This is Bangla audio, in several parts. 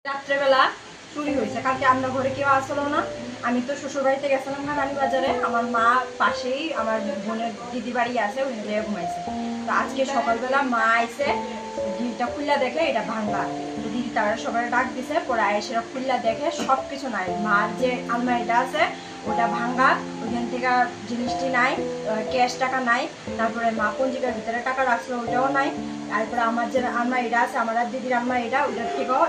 রাত্রেবেলা চুরি হয়েছে। কালকে আমরা ঘরে কেউ আসলো না। আমি তো শ্বশুর বাড়িতে গেছিলাম না রানীবাজারে। আমার মা পাশেই আমার বোনের দিদি বাড়ি আছে, ওই জায়গায় ঘুমাইছে। তো আজকে সকালবেলা মা আইসে, গিলটা খুললা দেখে এটা ভাঙ্গা। দিদি তারা সবাই ডাক দিছে, পরে আয়েসেরা খুললা দেখে সব কিছু নাই। মার যে আলমারিটা আছে ওটা ভাঙ্গা, ওইখান থেকে জিনিসটি নাই, ক্যাশ টাকা নাই। তারপরে মা পঞ্জিকার ভিতরে টাকা রাখছিল ওইটাও নাই। তারপরে আমার যে আলমারিটা আছে, আমার আর দিদির আলমারিটা, ওইটার থেকেও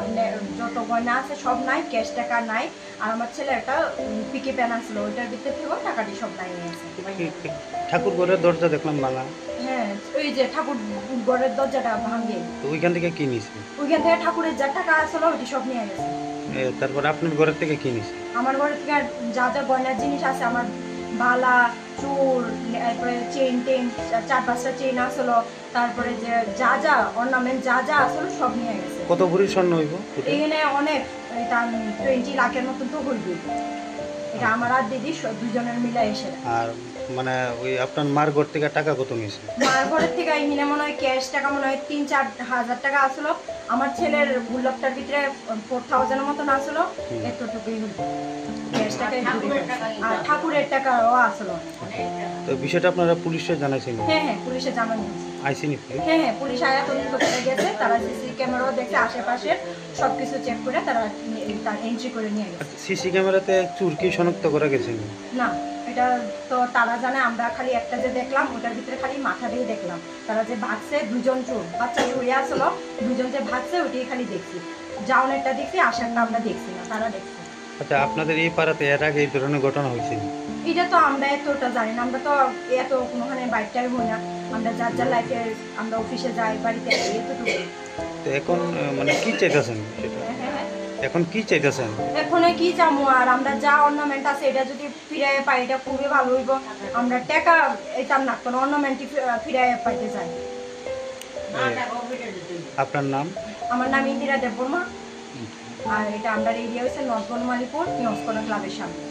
যত গয়না আছে সব নাই, ক্যাশ টাকা নাই। আর আমার ছেলে একটা পিকে প্যান আসছিল, ওইটার ভিতর থেকেও টাকাটি সব নাই নিয়েছে। ঠাকুর ঘরের দরজা দেখলাম ভাঙা। হ্যাঁ, ওই যে ঠাকুর ঘরের দরজাটা ভাঙে, তো ওইখান থেকে কি নিছে? ওইখান থেকে ঠাকুরের যা টাকা আসলো ওইটি সব নিয়ে গেছে। তারপর আপনার ঘরের থেকে কি নিছে? আমার ঘরে থেকে যা যা গয়নার জিনিস আছে, আমার বালা, চুল, তারপরে চেইন টেন, 4-5টা চেইন আসলো, তারপরে যে যা যা অর্নামেন্ট যা যা আসলো সব নিয়ে গেছে। কত ভরি স্বর্ণ হইব? এখানে অনেক, এটা 20 লাখের মতন তো হইবে। এটা আমার আর দিদি দুজনের মিলে এসে। আর মানে ওই আপনার মার ঘর থেকে টাকা কত নিছে? মার ঘরের থেকে এখানে মনে হয় ক্যাশ টাকা মনে হয় 3-4 হাজার টাকা আসলো। আমার ছেলের গুল্লকটার ভিতরে 4000-এর মতন আসলো, এতটুকুই হলো ক্যাশ টাকা। আর ঠাকুরের টাকাও আসলো। তো বিষয়টা আপনারা পুলিশে জানাইছেন? হ্যাঁ হ্যাঁ, পুলিশে জানানো হয়েছে। আইসিনি পুলিশ? হ্যাঁ হ্যাঁ, পুলিশ আয়া তদন্ত করে গেছে। তারা সিসি ক্যামেরাও দেখছে, আশেপাশে সবকিছু চেক করে তারা তার এন্ট্রি করে নিয়ে গেছে। সিসি ক্যামেরাতে চুর কি শনাক্ত করা গেছে? না, এটা তো তারা জানে। আমরা খালি একটা যে দেখলাম, ওটার ভিতরে খালি মাথা দিয়ে দেখলাম। তারা যে ভাগছে, দুজন চোর, বাচ্চা শুয়ে আসলো, দুজন যে ভাগছে ওইটাই খালি দেখছি। জাউনেরটা দেখছি, আশারটা আমরা দেখছি না, তারা দেখছি। আচ্ছা, আপনাদের এই পাড়াতে এর আগে এই ধরনের ঘটনা হয়েছে? এটা তো আমরা এতটা জানি না। আমরা তো এত কোনোখানে বাইকটাই হই না। আমরা যার যার লাইফে, আমরা অফিসে যাই, বাড়িতে এতটুকু। তো এখন মানে কি চাইতেছেন সেটা? এখন কি চাইতেছেন? এখন কি চামু, আর আমরা যা অর্নামেন্ট আছে এটা যদি ফিরে পাই এটা খুবই ভালো হইব। আমরা টাকা এটা না, কোনো অর্নামেন্টই ফিরে পাইতে চাই। আপনার নাম? আমার নাম ইন্দিরা দেববর্মা। আর এটা আমরা এরিয়া হচ্ছে নর্থ বনমালীপুর নিউজকোনা ক্লাবের সামনে।